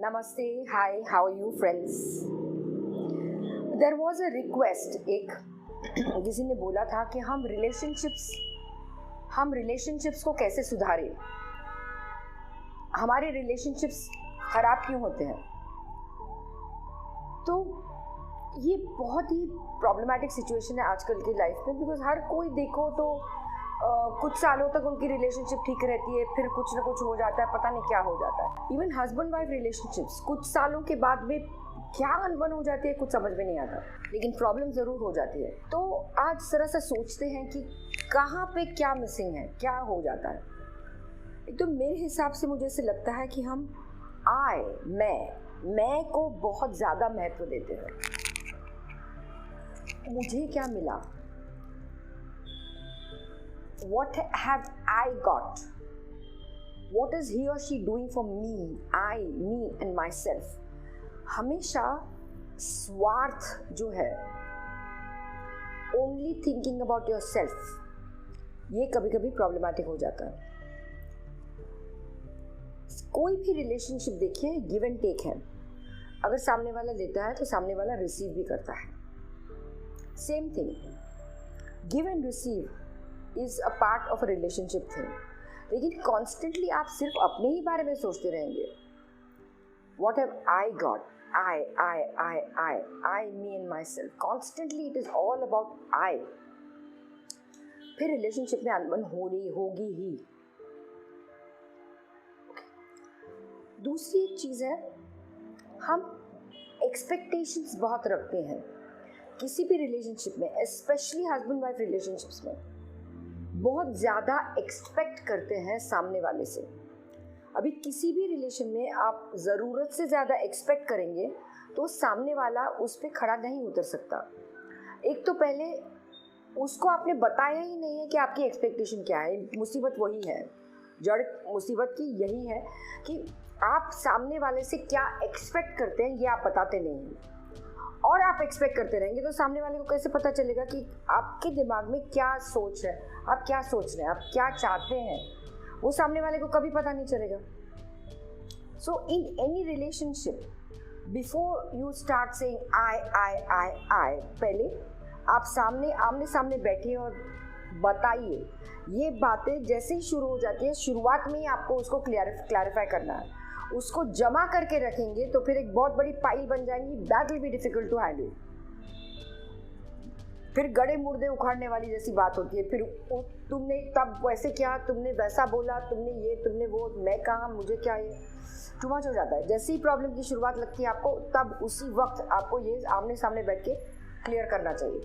नमस्ते, hi, how are you friends. There was a request, एक किसी ने बोला था कि हम रिलेशनशिप्स को कैसे सुधारें, हमारे रिलेशनशिप्स खराब क्यों होते हैं। तो ये बहुत ही प्रॉब्लमैटिक सिचुएशन है आजकल की लाइफ में, बिकॉज हर कोई देखो तो कुछ सालों तक उनकी रिलेशनशिप ठीक रहती है, फिर कुछ ना कुछ हो जाता है, पता नहीं क्या हो जाता है। इवन हस्बैंड वाइफ रिलेशनशिप्स कुछ सालों के बाद में क्या अनबन हो जाती है, कुछ समझ में नहीं आता, लेकिन प्रॉब्लम ज़रूर हो जाती है। तो आज जरा सा सोचते हैं कि कहाँ पे क्या मिसिंग है, क्या हो जाता है। एक तो मेरे हिसाब से मुझे ऐसे लगता है कि हम मैं को बहुत ज़्यादा महत्व देते हैं। मुझे क्या मिला, what have I got, what is he or she doing for me, me and myself। हमेशा स्वार्थ जो है, only thinking about yourself, ये कभी कभी प्रॉब्लमैटिक हो जाता है। कोई भी रिलेशनशिप देखिए, गिव एंड टेक है। अगर सामने वाला देता है तो सामने वाला रिसीव भी करता है। Same thing, give and receive is a part of a relationship thing. लेकिन कॉन्स्टेंटली आप सिर्फ अपने ही बारे में सोचते रहेंगे, what have I got, I, me and myself, constantly it is all about I, फिर रिलेशनशिप में अनबन होगी ही। दूसरी एक चीज़ है, हम एक्सपेक्टेशंस बहुत रखते हैं किसी भी रिलेशनशिप में, स्पेशली हस्बैंड वाइफ रिलेशनशिप्स में बहुत ज़्यादा एक्सपेक्ट करते हैं सामने वाले से। अभी किसी भी रिलेशन में आप ज़रूरत से ज़्यादा एक्सपेक्ट करेंगे तो सामने वाला उस पर खड़ा नहीं उतर सकता। एक तो पहले उसको आपने बताया ही नहीं है कि आपकी एक्सपेक्टेशन क्या है। मुसीबत वही है, जड़ मुसीबत की यही है कि आप सामने वाले से क्या एक्सपेक्ट करते हैं ये आप बताते नहीं हैं। और आप एक्सपेक्ट करते रहेंगे तो सामने वाले को कैसे पता चलेगा कि आपके दिमाग में क्या सोच है, आप क्या सोच रहे हैं, आप क्या चाहते हैं, वो सामने वाले को कभी पता नहीं चलेगा। So in any relationship, before you start saying I, पहले आप आमने सामने बैठिए और बताइए। ये बातें जैसे ही शुरू हो जाती है, शुरुआत में ही आपको उसको क्लैरिफाई करना है। उसको जमा करके रखेंगे तो फिर एक बहुत बड़ी पाइल बन जाएंगी, that will be difficult to handle. फिर गड़े मुर्दे उखाड़ने वाली जैसी बात होती है। फिर तुमने तब वैसे क्या, तुमने वैसा बोला, तुमने ये, तुमने वो, मैं कहाँ, मुझे क्या, ये टू मच हो जाता है। जैसे ही प्रॉब्लम की शुरुआत लगती है आपको, तब उसी वक्त आपको ये आमने सामने बैठ के क्लियर करना चाहिए।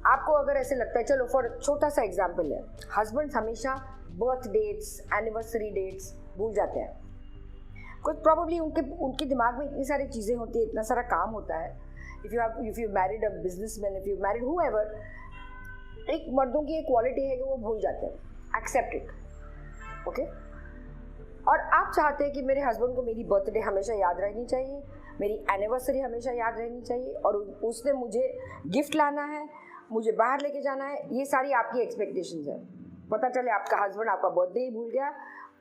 आपको अगर ऐसे लगता है, चलो फॉर छोटा सा एग्जाम्पल है, हस्बैंड हमेशा बर्थ डेट्स, एनिवर्सरी डेट्स भूल जाते हैं। कुछ प्रॉब्लली उनके दिमाग में इतनी सारी चीज़ें होती है, इतना सारा काम होता है। if you married a businessman, if you married whoever, एक मर्दों की एक क्वालिटी है कि वो भूल जाते हैं, एक्सेप्ट इट, ओके। और आप चाहते हैं कि मेरे हस्बैंड को मेरी बर्थडे हमेशा याद रहनी चाहिए, मेरी एनिवर्सरी हमेशा याद रहनी चाहिए, और उसने मुझे गिफ्ट लाना है, मुझे बाहर लेके जाना है। ये सारी आपकी एक्सपेक्टेशंस है। पता चले आपका हस्बैंड आपका बर्थडे ही भूल गया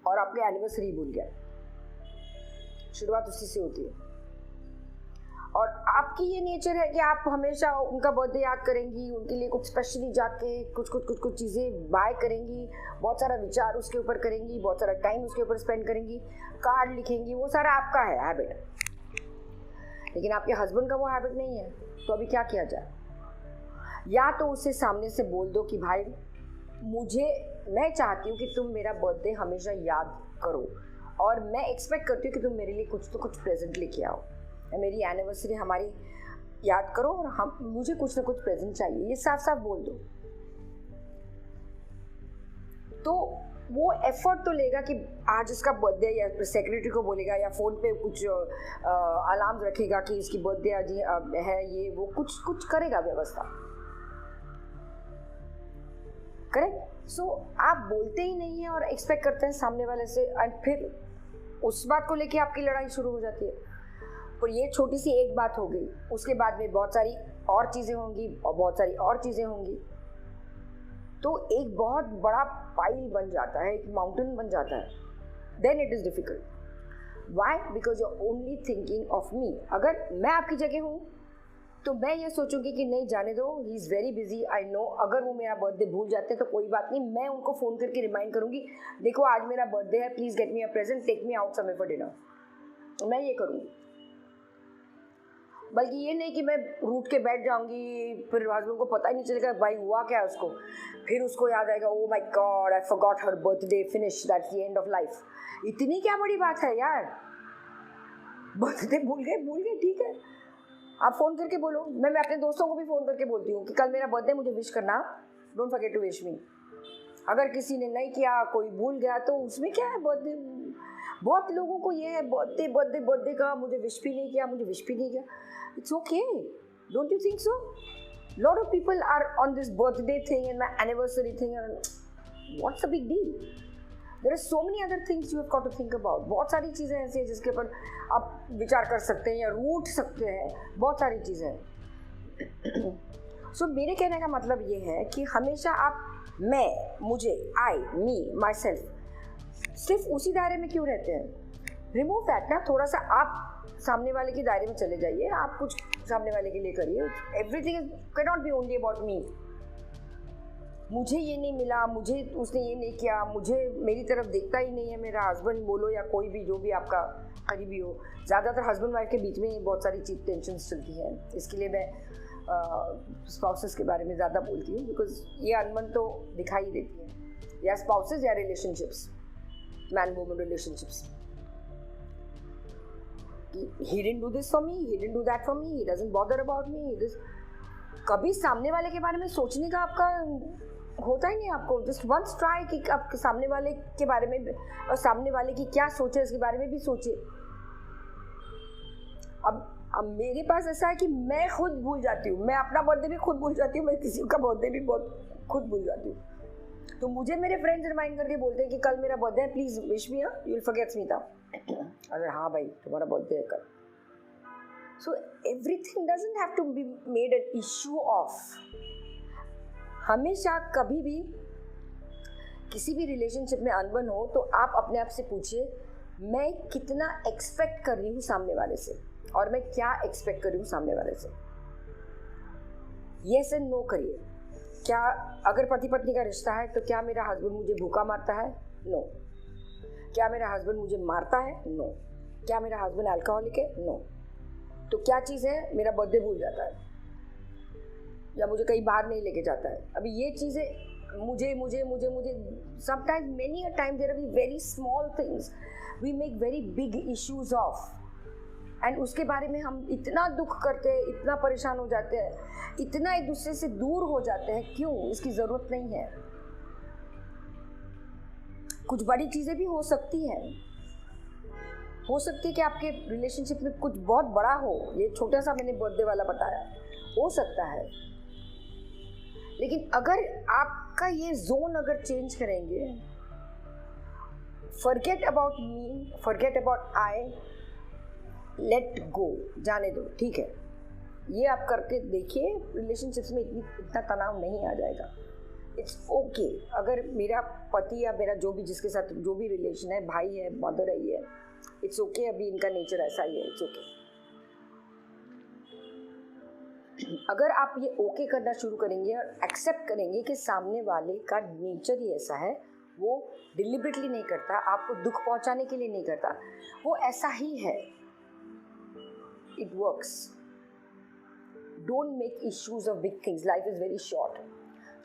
और आपकी एनिवर्सरी ही भूल गया। शुरुआत उसी से होती है। और आपकी ये नेचर है कि आप हमेशा उनका बर्थडे याद करेंगी, उनके लिए कुछ स्पेशली जाके कुछ चीज़ें बाय करेंगी, बहुत सारा विचार उसके ऊपर करेंगी, बहुत सारा टाइम उसके ऊपर स्पेंड करेंगी, कार्ड लिखेंगी, वो सारा आपका है हैबिट। लेकिन आपके हस्बैंड का वो हैबिट नहीं है। तो अभी क्या किया जाए? या तो उसे सामने से बोल दो कि भाई मैं चाहती हूँ कि तुम मेरा बर्थडे हमेशा याद करो, और मैं एक्सपेक्ट करती हूँ कि तुम मेरे लिए कुछ तो कुछ प्रेजेंट लेके आओ, मेरी एनिवर्सरी हमारी याद करो, और मुझे कुछ ना कुछ प्रेजेंट चाहिए। ये साफ साफ बोल दो तो वो एफर्ट तो लेगा कि आज इसका बर्थडे, या सेक्रेटरी को बोलेगा या फ़ोन पे कुछ अलार्म रखेगा कि इसकी बर्थडे आज है, ये वो कुछ करेगा व्यवस्था, करेक्ट। सो आप बोलते ही नहीं हैं और एक्सपेक्ट करते हैं सामने वाले से, एंड फिर उस बात को लेके आपकी लड़ाई शुरू हो जाती है। और ये छोटी सी एक बात हो गई, उसके बाद में बहुत सारी और चीज़ें होंगी और बहुत सारी और चीज़ें होंगी, तो एक बहुत बड़ा पाइल बन जाता है, एक माउंटेन बन जाता है। Then it is difficult. Why? Because you are only thinking of me. अगर मैं आपकी जगह हूँ तो मैं ये सोचूंगी कि नहीं जाने दो, he is very busy, I know. अगर वो मेरा बर्थडे भूल जाते हैं तो कोई बात नहीं, मैं उनको फ़ोन करके रिमाइंड करूंगी, देखो आज मेरा बर्थडे है, please get me a present, take me out somewhere for dinner. मैं ये करूँगी. बल्कि ये नहीं कि मैं रूठ के बैठ जाऊंगी, फिर हस्बैंड को पता ही नहीं चलेगा भाई हुआ क्या है उसको. फिर उसको याद आएगा, oh my God I forgot her birthday, finish, that's the end of life. इतनी क्या बड़ी बात है यार, बर्थडे भूल गए ठीक है, आप फ़ोन करके बोलो. मैं अपने दोस्तों को भी फ़ोन करके बोलती हूँ कि कल मेरा बर्थडे, मुझे विश करना, don't forget to wish me. अगर किसी ने नहीं किया, कोई भूल गया तो उसमें क्या है. बर्थडे, बहुत लोगों को ये है बर्थडे का, मुझे विश भी नहीं किया. It's okay. Don't you think so? Lot of people are on this birthday thing and my anniversary thing, and what's the big deal? There are so many other things you have got to think about. बहुत सारी चीज़ें ऐसी हैं जिसके ऊपर आप विचार कर सकते हैं या रूठ सकते हैं, बहुत सारी चीज़ें. So मेरे कहने का मतलब ये है कि हमेशा आप मैं, मुझे, आई, मी, माई सेल्फ, सिर्फ उसी दायरे में क्यों रहते हैं. रिमूव दैट ना. थोड़ा सा आप सामने वाले के दायरे में चले जाइए, आप कुछ सामने वाले के लिए करिए. Everything can not be only about me. मुझे ये नहीं मिला, मुझे उसने ये नहीं किया, मुझे मेरी तरफ देखता ही नहीं है मेरा हस्बैंड, बोलो या कोई भी जो भी आपका करीबी हो. ज़्यादातर हस्बैंड वाइफ के बीच में बहुत सारी चीज़ टेंशन चलती हैं. इसके लिए मैं स्पाउसेस के बारे में ज़्यादा बोलती हूँ, बिकॉज ये अनबन तो दिखाई देती है, या स्पाउसेस या relationships, man woman relationships. He didn't do this for me, he didn't do that for me, he doesn't bother about me. कभी सामने वाले के बारे में सोचने का आपका होता ही नहीं. आपको जस्ट वंस ट्राई कि आप सामने वाले के बारे में और सामने वाले की क्या सोचे इसके बारे में भी सोचिए. अब मेरे पास ऐसा है कि मैं खुद भूल जाती हूँ, मैं अपना बर्थडे भी खुद भूल जाती हूँ, मैं किसी का बर्थडे भी बहुत खुद भूल जाती हूँ. तो मुझे मेरे फ्रेंड्स रिमाइंड करके बोलते हैं कि कल मेरा बर्थडे है, please wish me, you will forget Smita. अरे हाँ भाई तुम्हारा बर्थडे है कल. So everything doesn't have to be made an issue of. हमेशा कभी भी किसी भी रिलेशनशिप में अनबन हो तो आप अपने आप से पूछिए, मैं कितना एक्सपेक्ट कर रही हूँ सामने वाले से, और मैं क्या एक्सपेक्ट कर रही हूँ सामने वाले से. येस एंड नो करिए. क्या अगर पति पत्नी का रिश्ता है तो क्या मेरा हस्बैंड मुझे भूखा मारता है? नो. क्या मेरा हस्बैंड मुझे मारता है? नो. क्या मेरा हस्बैंड अल्कोहलिक है? नो. तो क्या चीज़ है, मेरा बर्थडे भूल जाता है या मुझे कहीं बाहर नहीं लेके जाता है. अभी ये चीज़ें मुझे मुझे मुझे मुझे sometimes many a time there are very small things we make very big issues of, and उसके बारे में हम इतना दुख करते हैं, इतना परेशान हो जाते हैं, इतना एक दूसरे से दूर हो जाते हैं. क्यों? इसकी ज़रूरत नहीं है. कुछ बड़ी चीज़ें भी हो सकती हैं. हो सकती है कि आपके रिलेशनशिप में कुछ बहुत बड़ा हो. ये छोटा सा मैंने बर्थडे वाला बताया, हो सकता है. लेकिन अगर आपका ये जोन अगर चेंज करेंगे, forget about me, forget about I, let go, जाने दो, ठीक है, ये आप करके देखिए, रिलेशनशिप्स में इतना तनाव नहीं आ जाएगा. It's okay. अगर मेरा पति या मेरा जो भी जिसके साथ जो भी रिलेशन है, भाई है, मदर है, ये इट्स ओके. अभी इनका नेचर ऐसा ही है, इट्स ओके. अगर आप ये ओके करना शुरू करेंगे और एक्सेप्ट करेंगे कि सामने वाले का नेचर ही ऐसा है, वो डिलिबरेटली नहीं करता, आपको दुख पहुंचाने के लिए नहीं करता, वो ऐसा ही है, it works. Don't make issues of big things. Life is very short.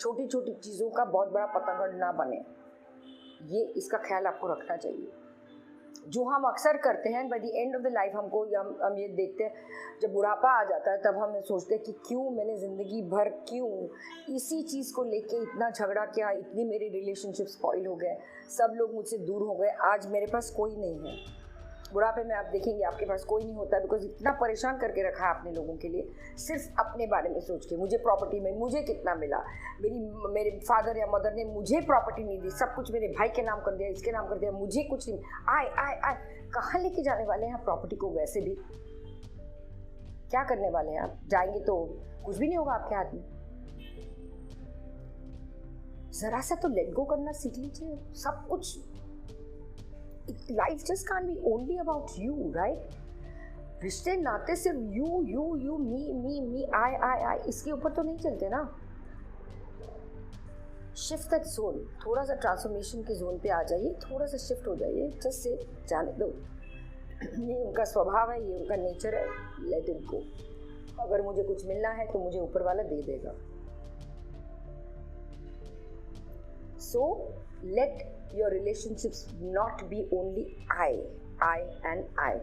छोटी छोटी चीज़ों का बहुत बड़ा पतंगड़ ना बने, ये इसका ख्याल आपको रखना चाहिए. जो हम अक्सर करते हैं, by the end of the life हमको हम ये देखते हैं, जब बुढ़ापा आ जाता है तब हम सोचते हैं कि क्यों मैंने ज़िंदगी भर क्यों इसी चीज़ को लेके इतना झगड़ा किया, इतनी मेरे रिलेशनशिप स्पॉइल हो गए, सब लोग मुझसे दूर हो गए, आज मेरे पास कोई नहीं है. बुढ़ापे में आप देखेंगे आपके पास कोई नहीं होता, बिकॉज इतना परेशान करके रखा है आपने लोगों के लिए, सिर्फ अपने बारे में सोच के, मुझे प्रॉपर्टी में मुझे कितना मिला, मेरे फादर या मदर ने मुझे प्रॉपर्टी नहीं दी, सब कुछ मेरे भाई के नाम कर दिया, इसके नाम कर दिया, मुझे कुछ नहीं. आए कहाँ लेके जाने वाले हैं आप प्रॉपर्टी को? वैसे भी क्या करने वाले हैं आप? जाएंगे तो कुछ भी नहीं होगा आपके हाथ में. जरा सा तो लेट गो करना सीख लीजिए. सब कुछ life just can't be only about you, right? रिश्ते नाते सिर्फ यू मी आई इसके ऊपर तो नहीं चलते ना. शिफ्ट दैट जोन, थोड़ा सा ट्रांसफॉर्मेशन के जोन पे आ जाइए, थोड़ा सा शिफ्ट हो जाइए, जस्ट से जाने दो. ये उनका स्वभाव है, ये उनका नेचर है, लेट इट गो. अगर मुझे कुछ मिलना है तो मुझे ऊपर वाला दे देगा. So let your relationships not be only I and I.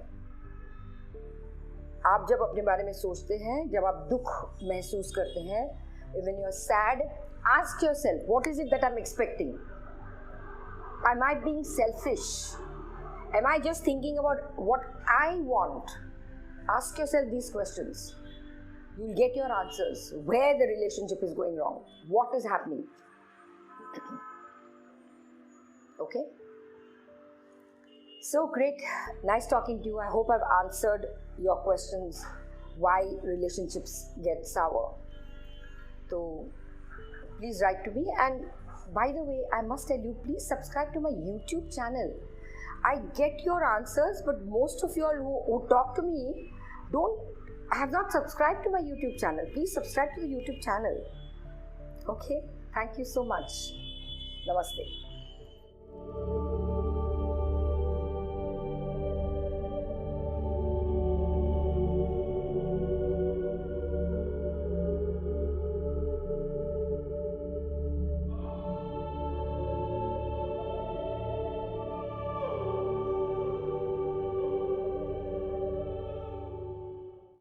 आप जब अपने बारे में सोचते हैं, जब आप दुख महसूस करते हैं, when you're sad, ask yourself, what is it that I'm expecting? Am I being selfish? Am I just thinking about what I want? Ask yourself these questions. You'll get your answers. Where the relationship is going wrong. What is happening? Okay? So great. Nice talking to you. I hope I've answered your questions. Why relationships get sour. So please write to me. And by the way, I must tell you, please subscribe to my YouTube channel. I get your answers, but most of you all who talk to me have not subscribed to my YouTube channel. Please subscribe to the YouTube channel. Okay? Thank you so much. Namaste.